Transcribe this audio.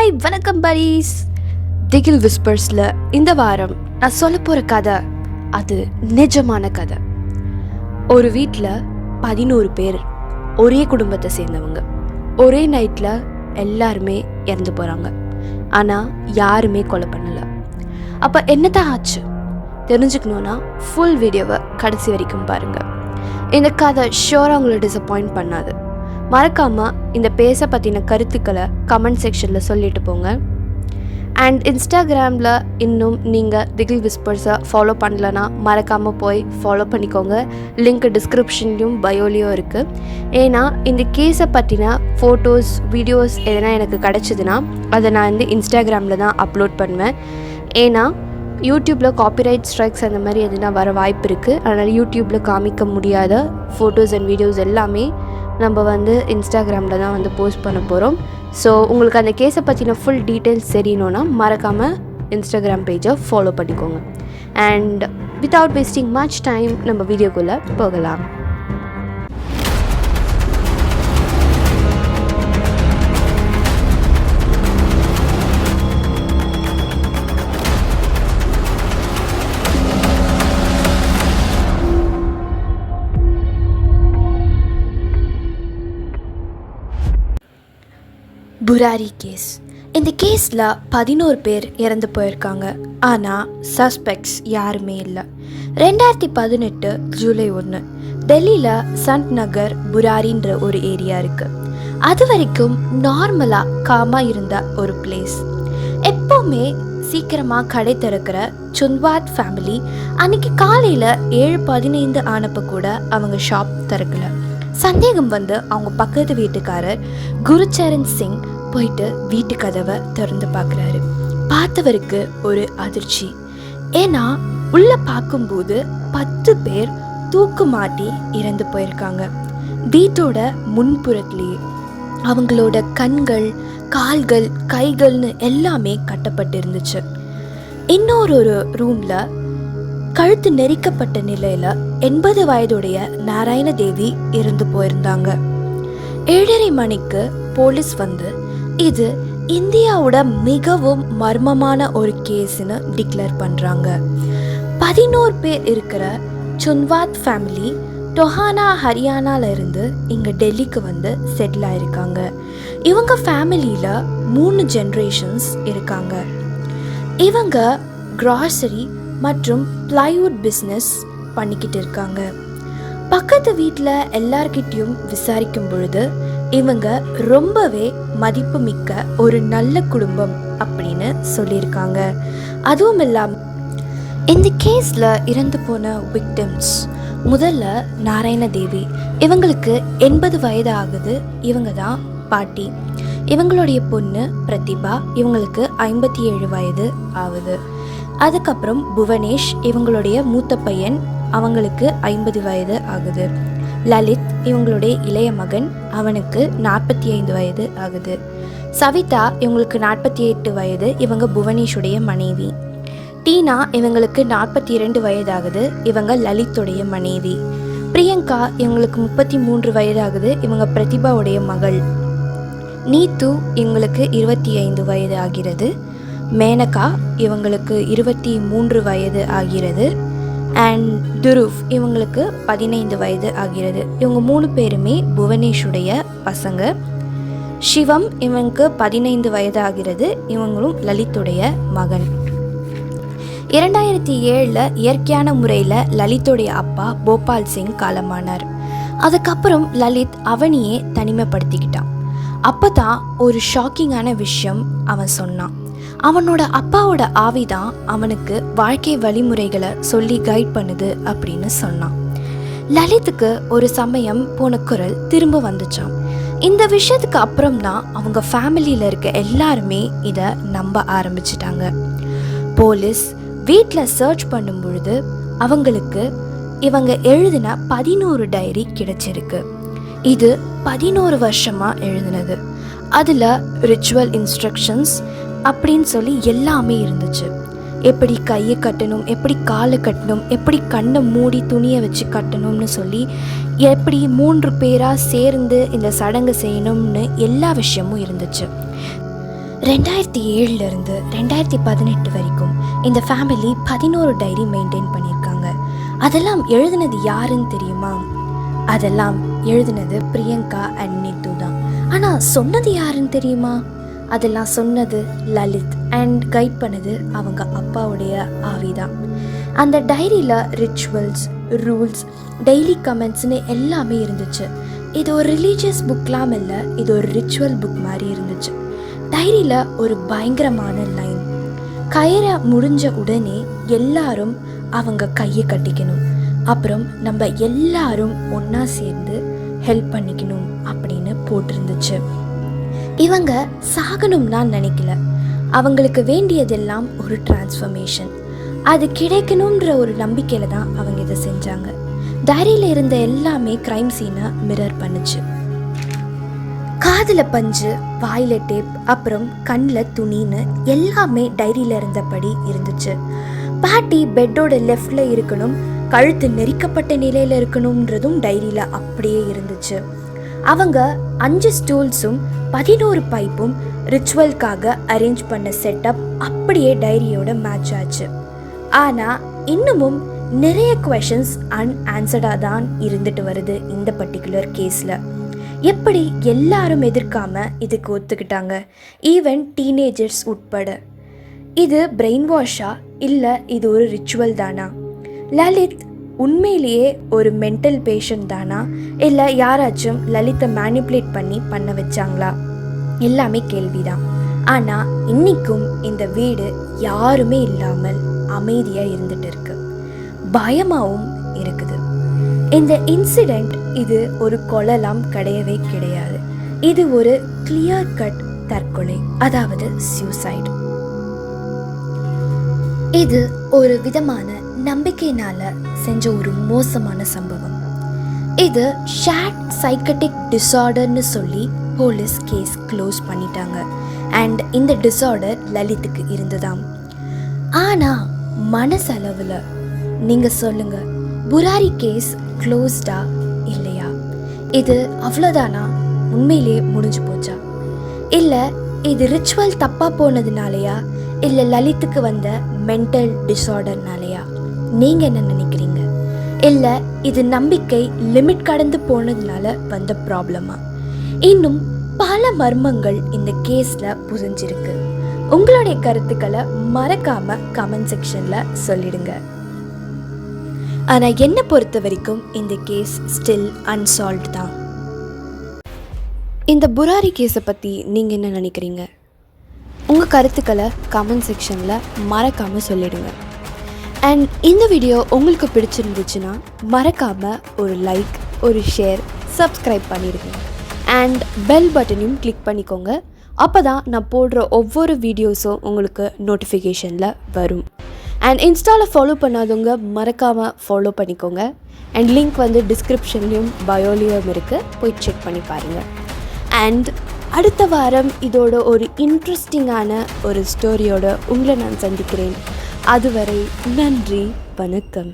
Hi வணக்கம் பரீஸ். திகில் விஸ்பர்ஸில் இந்த வாரம் நான் சொல்ல போகிற கதை அது நிஜமான கதை. ஒரு வீட்டில் 11 பேர், ஒரே குடும்பத்தை சேர்ந்தவங்க. ஒரே நைட்டில் எல்லாருமே இறந்து போகிறாங்க. ஆனால் யாருமே கொலை பண்ணலை. அப்போ என்னதான் ஆச்சு தெரிஞ்சுக்கணுன்னா ஃபுல் வீடியோவை கடைசி வரைக்கும் பாருங்கள். இந்த கதை ஷோராக உங்களை டிசப்பாயிண்ட் பண்ணாது. மறக்காமல் இந்த பேச பற்றின கருத்துக்களை கமெண்ட் செக்ஷனில் சொல்லிட்டு போங்க. அண்ட் இன்ஸ்டாகிராமில் இன்னும் நீங்கள் திகில் விஸ்பர்ஸை ஃபாலோ பண்ணலன்னா மறக்காமல் போய் ஃபாலோ பண்ணிக்கோங்க. லிங்க் டிஸ்கிரிப்ஷன்லையும் பயோலையும் இருக்குது. ஏன்னா இந்த கேஸை பற்றின ஃபோட்டோஸ் வீடியோஸ் எதனா எனக்கு கிடச்சிதுன்னா அதை நான் இன்ஸ்டாகிராமில் தான் அப்லோட் பண்ணுவேன். ஏன்னா யூடியூப்பில் காப்பிரைட் ஸ்ட்ரைக்ஸ் அந்த மாதிரி எதுனா வர வாய்ப்பு இருக்குது. அதனால் யூடியூப்பில் காமிக்க முடியாத ஃபோட்டோஸ் அண்ட் வீடியோஸ் எல்லாமே நம்ம இன்ஸ்டாகிராமில் தான் போஸ்ட் பண்ண போகிறோம். ஸோ உங்களுக்கு அந்த கேஸை பற்றின ஃபுல் டீட்டெயில்ஸ் தெரியணுன்னா மறக்காமல் இன்ஸ்டாகிராம் பேஜை ஃபாலோ பண்ணிக்கோங்க. And without wasting much time நம்ம வீடியோக்குள்ளே போகலாம். புராரி கேஸ். இந்த கேஸில் 11 பேர் இறந்து போயிருக்காங்க. ஆனால் சஸ்பெக்ட்ஸ் யாருமே இல்லை. 2018 ஜூலை 1 டெல்லியில் சந்த் நகர் புராரின்ற ஒரு ஏரியா இருக்குது. அது வரைக்கும் நார்மலாக காமாக இருந்த ஒரு பிளேஸ். எப்போவுமே சீக்கிரமாக கடை திறக்கிற சுன்வாத் ஃபேமிலி அன்றைக்கி காலையில் 7:15 ஆனப்போ கூட அவங்க ஷாப் திறக்கலை. சந்தேகம் அவங்க பக்கத்து வீட்டுக்காரர் குருச்சரண் சிங் போயிட்டு வீட்டு கதவை திறந்து பார்க்குறாரு. பார்த்தவருக்கு ஒரு அதிர்ச்சி. ஏன்னா உள்ள பார்க்கும்போது 10 பேர் தூக்கு மாட்டி இறந்து போயிருக்காங்க. வீட்டோட முன்புறத்துலேயே அவங்களோட கண்கள், கால்கள், கைகள்னு எல்லாமே கட்டப்பட்டு இருந்துச்சு. இன்னொரு ரூம்ல கழுத்து நெரிக்கப்பட்ட நிலையில 80 வயதுடைய நாராயண தேவி இறந்து போயிருந்தாங்க. 7:30 மணிக்கு போலீஸ் இது இந்தியாவோட மிகவும் மர்மமான ஒரு கேஸ்னு டிக்ளேர் பண்றாங்க. 11 பேர் இருக்கிற சுன்வாத் ஃபேமிலி டொஹானா ஹரியானால இருந்து இங்க டெல்லிக்கு செட்டில் ஆயிருக்காங்க. இவங்க ஃபேமிலியில 3 ஜெனரேஷன்ஸ் இருக்காங்க. இவங்க கிராசரி மற்றும் பிளைவுட் பிஸ்னஸ் பண்ணிக்கிட்டு இருக்காங்க. பக்கத்து வீட்டில் எல்லார்கிட்டையும் விசாரிக்கும் பொழுது இவங்க ரொம்பவே மதிப்பு மிக்க ஒரு நல்ல குடும்பம் அப்படின்னு சொல்லியிருக்காங்க. அதுவும் இல்லாமல் இந்த கேஸில் இறந்து போன விக்டிம்ஸ் முதல்ல நாராயண தேவி. இவங்களுக்கு 80 வயது ஆகுது. இவங்க தான் பாட்டி. இவங்களுடைய பொண்ணு பிரதிபா. இவங்களுக்கு 57 வயது ஆகுது. அதுக்கப்புறம் புவனேஷ், இவங்களுடைய மூத்த பையன். அவங்களுக்கு 50 வயது ஆகுது. லலித் இவங்களுடைய இளைய மகன். அவனுக்கு 45 வயது ஆகுது. சவிதா இவங்களுக்கு 48 வயது. இவங்க புவனேஷுடைய மனைவி. டீனா இவங்களுக்கு 42 வயது ஆகுது. இவங்க லலித்துடைய மனைவி. பிரியங்கா இவங்களுக்கு 33 வயது ஆகுது. இவங்க பிரதிபாவுடைய மகள். நீத்து இவங்களுக்கு 25 வயது ஆகிறது. மேனகா இவங்களுக்கு 23 வயது ஆகிறது. அண்ட் துருவ் இவங்களுக்கு 15 வயது ஆகிறது. இவங்க 3 பேருமே புவனேஷுடைய பசங்க. சிவம் இவங்களுக்கு 15 வயது ஆகிறது. இவங்களும் லலித்துடைய மகன். 2007 இயற்கையான முறையில் லலித்துடைய அப்பா போபால் சிங் காலமானார். அதுக்கப்புறம் லலித் அவனையே தனிமைப்படுத்திக்கிட்டான். அப்போ தான் ஒரு ஷாக்கிங்கான விஷயம் அவன் சொன்னான். அவனோட அப்பாவோட ஆவிதான் அவனுக்கு வாழ்க்கை வழிமுறைகளை சொல்லி கைட் பண்ணுது அப்படின்னு சொன்னான். லலித்துக்கு ஒரு சமயம் போன குரல் திரும்ப வந்துச்சான். இந்த விஷயத்துக்கு அப்புறம் தான் அவங்க ஃபேமிலியில் இருக்க எல்லாருமே இதை நம்ப ஆரம்பிச்சிட்டாங்க. போலீஸ் வீட்டில் சர்ச் பண்ணும் பொழுது அவங்களுக்கு இவங்க எழுதின 11 டைரி கிடைச்சிருக்கு. இது 11 வருஷமாக எழுதினது. அதில் ரிச்சுவல் இன்ஸ்ட்ரக்ஷன்ஸ் அப்படின்னு சொல்லி எல்லாமே இருந்துச்சு. எப்படி கையை கட்டணும், எப்படி காலை கட்டணும், எப்படி கண்ணை மூடி துணியை வச்சு கட்டணும்னு சொல்லி, எப்படி 3 பேராக சேர்ந்து இந்த சடங்கு செய்யணும்னு எல்லா விஷயமும் இருந்துச்சு. 2007 2018 வரைக்கும் இந்த ஃபேமிலி 11 டைரி மெயின்டைன் பண்ணியிருக்காங்க. அதெல்லாம் எழுதினது யாருன்னு தெரியுமா? அதெல்லாம் எழுதினது பிரியங்கா அண்ட் நீத்து தான். ஆனால் சொன்னது யாருன்னு தெரியுமா? அதெல்லாம் சொன்னது லலித் அண்ட் கைட் பண்ணது அவங்க அப்பாவுடைய ஆவிதான். அந்த டைரியில் ரிச்சுவல்ஸ், ரூல்ஸ், டெய்லி கமெண்ட்ஸ்னு எல்லாமே இருந்துச்சு. இது ஒரு ரிலீஜியஸ் புக்லாம் இல்லை, இது ஒரு ரிச்சுவல் புக் மாதிரி இருந்துச்சு. டைரியில் ஒரு பயங்கரமான லைன், கயிறை முடிஞ்ச உடனே எல்லாரும் அவங்க கையை கட்டிக்கணும், அப்புறம் நம்ம எல்லாரும் ஒன்றா சேர்ந்து ஹெல்ப் பண்ணிக்கணும் அப்படின்னு போட்டிருந்துச்சு. இவங்க சாகணும்னா நினைக்கல, அவங்களுக்கு வேண்டியதெல்லாம் ஒரு டிரான்ஸ்ஃபர்மேஷன், அது கிடைக்கணுன்ற ஒரு நம்பிக்கையில் தான் அவங்க இதை செஞ்சாங்க. டைரியில் இருந்த எல்லாமே க்ரைம் சீனை மிரர் பண்ணுச்சு. காதில் பஞ்சு, வாயில் டேப், அப்புறம் கண்ணில் துணின்னு எல்லாமே டைரியில் இருந்தபடி இருந்துச்சு. பாட்டி பெட்டோட லெஃப்டில் இருக்கணும், கழுத்து நெரிக்கப்பட்ட நிலையில் இருக்கணும்ன்றதும் டைரியில் அப்படியே இருந்துச்சு. அவங்க 5 ஸ்டூல்ஸும் 11 பைப்பும் ரிச்சுவல்காக அரேஞ்ச் பண்ண செட்டப் அப்படியே டைரியோட மேட்ச் ஆச்சு. ஆனால் இன்னமும் நிறைய குவெஷன்ஸ் அன்ஆன்சர்டாக தான் இருந்துட்டு வருது இந்த பர்டிகுலர் கேஸில். எப்படி எல்லாரும் எதிர்க்காம இதுக்கு ஒத்துக்கிட்டாங்க, ஈவன் டீனேஜர்ஸ் உட்பட? இது பிரெயின் வாஷா இல்லை இது ஒரு ரிச்சுவல் தானா? லலித் உண்மையிலேயே ஒரு மென்டல் பேஷண்ட் தானா, இல்லை யாராச்சும் லலித்தை மேனிப்புலேட் பண்ண வச்சாங்களா? எல்லாமே கேள்விதான். ஆனால் இன்றைக்கும் இந்த வீடு யாருமே இல்லாமல் அமைதியாக இருந்துட்டு இருக்கு, பயமாகவும் இருக்குது. இந்த இன்சிடெண்ட் இது ஒரு கொலைலாம் கிடையவே கிடையாது, இது ஒரு கிளியர் கட் தற்கொலை, அதாவது சூசைட். இது ஒரு விதமான நம்பிக்கையினால செஞ்ச ஒரு மோசமான சம்பவம். இது ஷேர்ட் சைக்கட்டிக் டிஸார்டர்னு சொல்லி போலீஸ் கேஸ் க்ளோஸ் பண்ணிட்டாங்க. அண்ட் இந்த டிஸார்டர் லலித்துக்கு இருந்ததாம். ஆனால் மனசளவில் நீங்கள் சொல்லுங்க, புராரி கேஸ் க்ளோஸ்டா இல்லையா? இது அவ்வளோதானா? உண்மையிலே முடிஞ்சு போச்சா? இல்லை இது ரிச்சுவல் தப்பாக போனதுனாலையா, இல்லை லலித்துக்கு வந்த மென்டல் டிஸார்டர்னாலையா? நீங்கள் என்ன நினைக்கிறீங்க? இல்லை இது நம்பிக்கை லிமிட் கடந்து போனதுனால வந்த ப்ராப்ளமா? இன்னும் பல மர்மங்கள் இந்த கேஸில் புரிஞ்சிருக்கு. உங்களுடைய கருத்துக்களை மறக்காம கமெண்ட் செக்ஷனில் சொல்லிடுங்க. ஆனால் என்னை பொறுத்த வரைக்கும் இந்த கேஸ் ஸ்டில் அன்சால்வ்டு தான். இந்த புராரி கேஸை பற்றி நீங்கள் என்ன நினைக்கிறீங்க? உங்கள் கருத்துக்களை கமெண்ட் செக்ஷனில் மறக்காமல் சொல்லிடுங்க. அண்ட் இந்த வீடியோ உங்களுக்கு பிடிச்சிருந்துச்சுன்னா மறக்காமல் ஒரு லைக், ஒரு ஷேர், சப்ஸ்கிரைப் பண்ணிடுங்க. அண்ட் பெல் பட்டனையும் கிளிக் பண்ணிக்கோங்க. அப்போ தான் நான் போடுற ஒவ்வொரு வீடியோஸும் உங்களுக்கு நோட்டிஃபிகேஷனில் வரும். அண்ட் இன்ஸ்டாவில் ஃபாலோ பண்ணாதவங்க மறக்காமல் ஃபாலோ பண்ணிக்கோங்க. அண்ட் லிங்க் டிஸ்கிரிப்ஷன்லேயும் பயோலையும் இருக்குது, போய் செக் பண்ணி பாருங்கள். அண்ட் அடுத்த வாரம் இதோட ஒரு இன்ட்ரெஸ்டிங்கான ஒரு ஸ்டோரியோட உங்களை நான் சந்திக்கிறேன். அதுவரை நன்றி, வணக்கம்.